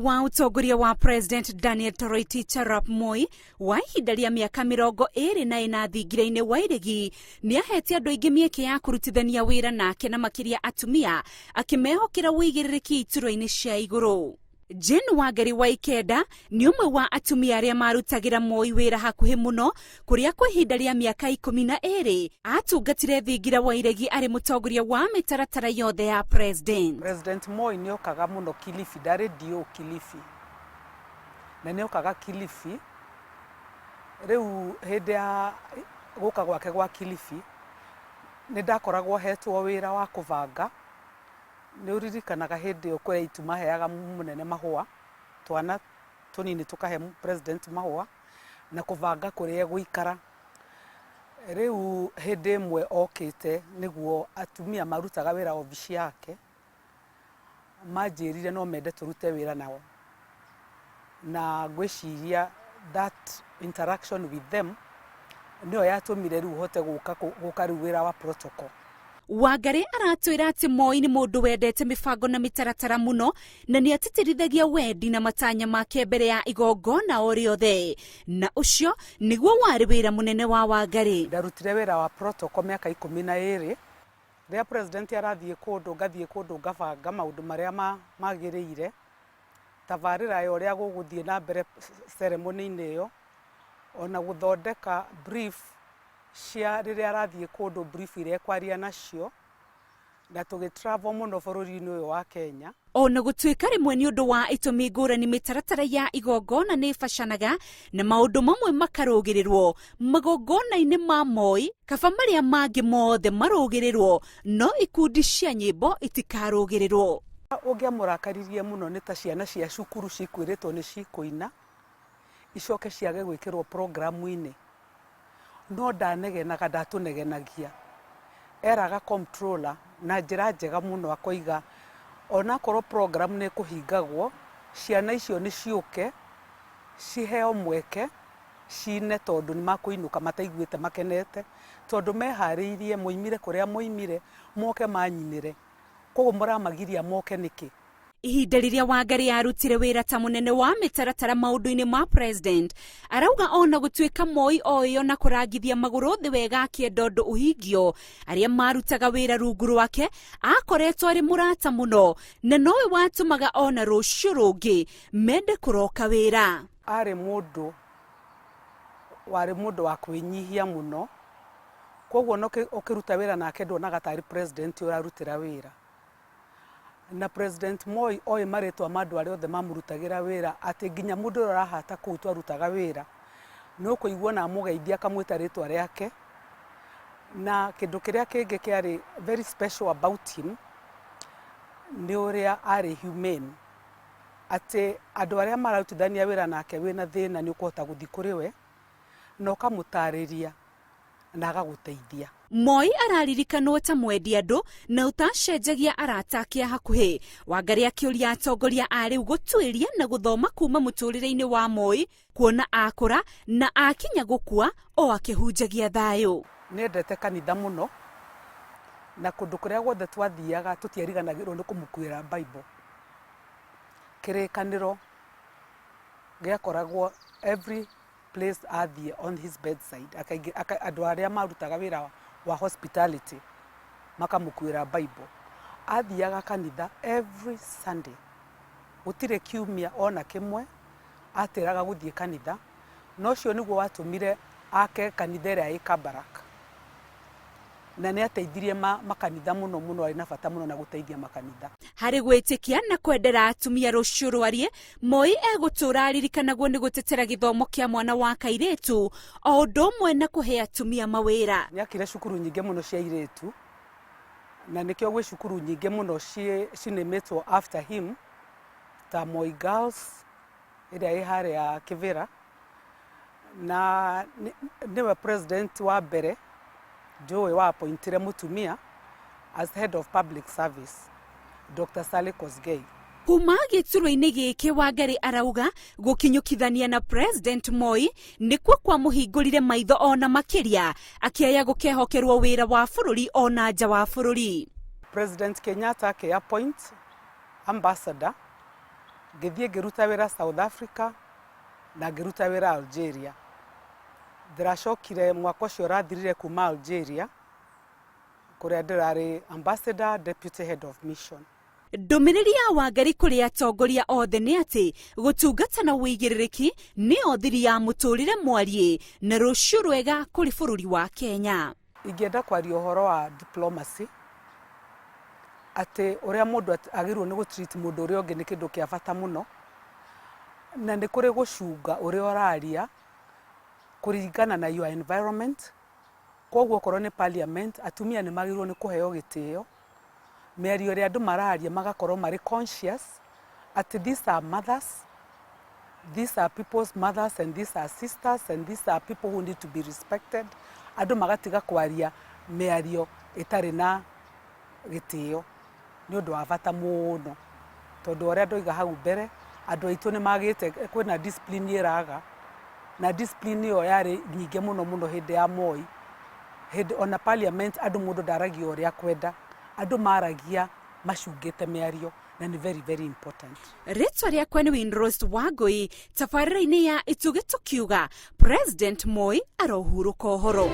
wa utongoria wa President Daniel Toroitich arap Moi wa ihinda rĩa miaka 24 thingira-inĩ wa iregi nĩahete andũ aingĩ mieke ya kũrutithania wĩra nake na makĩria atumia akĩmehokera wĩigĩrĩrĩki iturwa-inĩ cia iguru. Wangari waikenda ni umwe wa atumia arĩa marutagĩra Moi wĩra hakuhĩ muno kũrĩa kwa ihinda rĩa miaka 12 atungatire thingira wa iregi arĩ mũtongoria wa mitaratara yothe ya President Moi nĩ okaga muno Kilifi, ndarĩ dio Kilifi na nĩ okaga Kilifi. Rĩu hĩndĩ ya gũka gwake gwa Kilifi nĩ ndakoragwo hetwo wĩra wa kũbanga. Nĩ ũririkanaga hĩndĩ ĩyo kũrĩa itumaheaga mũnene mahũa, twana tũnini tũkahe president mahũa na kũbanga kũrĩa gũikara. Rĩu hĩndĩ ĩmwe okĩte nĩguo atumia marutaga wĩra obici yake manjĩrire no mende tũrute wĩra nao, na ngwĩciria that interaction with them nĩyo yatũmire rĩu hote gũka rĩu wĩra wa protocol. Wangari aratwĩra atĩ Moi nĩ mũndũ wendete mĩbango na mĩtaratara muno na nĩ atĩtĩrithagia wendi na matanya make mbere ya igongona o rĩothe, na ũcio nĩguo warĩ wĩra mũnene wa Wangari. Ndarutire wĩra wa protocol mĩaka 12. Rĩrĩa president arathiĩ kũndũ ngathiĩ kũndũ ngabanga maũndũ marĩa magĩrĩire, tabarĩra ũrĩa gũgũthiĩ na mbere ceremony-inĩ ĩyo, ona gũthondeka brief cia rĩrĩa arathiĩ kũndũ brief iria kwaria nacio, na tũgĩtravel mũno bũrũri-inĩ ũyũ wa Kenya. Ona gũtuĩka rĩmwe nĩ ũndũ wa itũmi ngũrani mĩtaratara ya igongona nĩ ĩbacanaga na maũndũ mamwe makarũgĩrĩrwo, magongona-inĩ ma Moi kaba marĩa mangĩ mothe marũgĩrĩrwo, no ikundi cia nyĩmbo itikarũgĩrĩrwo. Ũngĩamũrakaririe mũno nĩ ta ciana cia cukuru cikwĩrĩtwo nĩ cikũina icoke ciage gwĩkĩrwo programu-inĩ, no ndanegenaga ndatũnegenagia. Eraga controller na njĩra njega mũno akoiga ona korwo program nĩ kũhingagwo, ciana icio nĩ ciũke ciheo mweke cine tondũ nĩ makũinũka mataiguĩte makenete, tondũ meharĩirie moimire kũrĩa moimire moke manyinĩre, koguo mũramagiria moke nĩkĩ? Ihinda rĩrĩa Wangari arutire wĩra ta mũnene wa mĩtaratara maũndũ-inĩ ma president, arauga ona gũtuĩka Moi oyo na kũrangithia magũrũ thĩ wega akĩenda ũndũ ũhingio, arĩa marutaga wĩra rungu rwake akoretwo arĩ mũrata mũno na nowe watũmaga ona rũciũ rũngĩ mende kũroka wĩra. Warĩ mũndũ wa kwĩnyihia mũno, koguo ũkĩruta wĩra nake ndonaga tarĩ president ũrarutĩra wĩra. Na President Moi oĩ marĩtwa ma andũ arĩa othe mamũrutagĩra wĩra, atĩ nginya mũndũ ũrĩa ũrahata kũu twarutaga wĩra nĩ ũkũigua na amũgeithia akamwĩta rĩtwa rĩake. Na kĩndũ kĩrĩa kĩngĩ kĩarĩ very special about him nĩ ũrĩa arĩ humane, atĩ andũ arĩa mararutithania wĩra nake wĩna thĩna nĩ ũkũhota gũthiĩ kũrĩ we na ũkamũtarĩria na agagũteithia. Moi araririkanwo ta mwendi andũ na utacenjagia arata ake hakuhĩ. Wangari akĩũria atongoria a rĩu gũtuĩria na gũthoma kuma mũtũrĩre-inĩ wa Moi, kuona akũra na akinya gũkua o akĩhunjagia thayũ. Nĩendete kanitha mũno na kũndũ kũrĩa guothe twathiaga tũtiariganagĩrwo nĩ kũmũkuĩra Bible. Kĩrĩkanĩro gĩakoragwo every place athiĩ on his bedside, andũ arĩa marutaga wĩra wa hospitality makamũkuĩra Bible. Athiaga kanitha every Sunday, gũtirĩ kiumia ona kĩmwe atĩraga gũthiĩ kanitha, na ũcio nĩguo watũmire ake kanitha ĩrĩa ĩ Kabarak, na nĩ ateithirie makanitha mũno mũno, arĩ na bata mũno na gũteithia makanitha. Harĩ gwĩtĩkia na kwendera atumia rũciũ rwarie, Moi egũtũra aririkanagwo nĩ gũtetera gĩthomo kĩa mwana wa kairĩtu o ũndũ ũmwe na kũhe atumia mawĩra. Nĩakire cukuru nyingĩ mũno cia airĩtu, na nĩkĩo gwĩ cukuru nyingĩ mũno cinĩmĩtwo after him, ta Moi Girls ĩrĩa ĩ harĩa Kĩbĩra, na nĩwe president wa mbere Joe wa appointire mutumia as head of public service, Dr. Sally Kosgei. Kuma gĩturwa-inĩ gĩkĩ Wangari arauga gũkinyũkithania na President Moi nĩkuo kwamũhingũrire maitho ona makĩria, akĩaya gũkehokerwo wĩra wa bũrũri ona nja wa bũrũri. President Kenyatta akĩ appoint ambassador ngĩthiĩ ngĩruta wĩra South Africa na ngĩruta wĩra Algeria. Ndĩracokire mwaka ũcio ũrathirire kuma Algeria kũrĩa ndĩrarĩ ambassador deputy head of mission. Ndũmĩrĩri ya Wangari kũrĩ atongoria othe nĩ atĩ gũtungata na wĩigĩrĩrĩki nĩyo thiri ya mũtũrĩre mwariĩ na rũciũ rwega kũrĩ bũrũri wa Kenya. Ingĩenda kwaria ũhoro wa diplomacy atĩ ũrĩa mũndũ agĩrĩirwo nĩ gũtreat mũndũ ũrĩa ũngĩ nĩ kĩndũ kĩa bata mũno, na nĩ kũrĩ gũcunga ũrĩa ũraria kũringana na your environment. Koguo korwo nĩ parliament, atumia nĩ magĩrĩirwo nĩ kũheo gĩtĩo, mĩario ĩrĩa andũ mararia magakorwo marĩ conscious atĩ these are mothers, these are people's mothers, and these are sisters, and these are people who need to be respected. Andũ magatiga kwaria mĩario ĩtarĩ na gĩtĩo nĩ ũndũ wa bata mũno, tondũ ũrĩa ndoiga hau mbere, andũ aitũ nĩ magĩte kwĩna discipline ĩraga, na discipline ĩyo yarĩ nyingĩ mũno mũno hĩndĩ ya Moi. Ona parliament andũ mũndũ ndaragia ũrĩa kwenda, andũ maragia macungĩte mĩario, na nĩ very very important. Rĩtwa rĩakwa nĩ Windrose Wangui, tabarira-ini ya ituge tukiuga President Moi arohurũka ũhoro.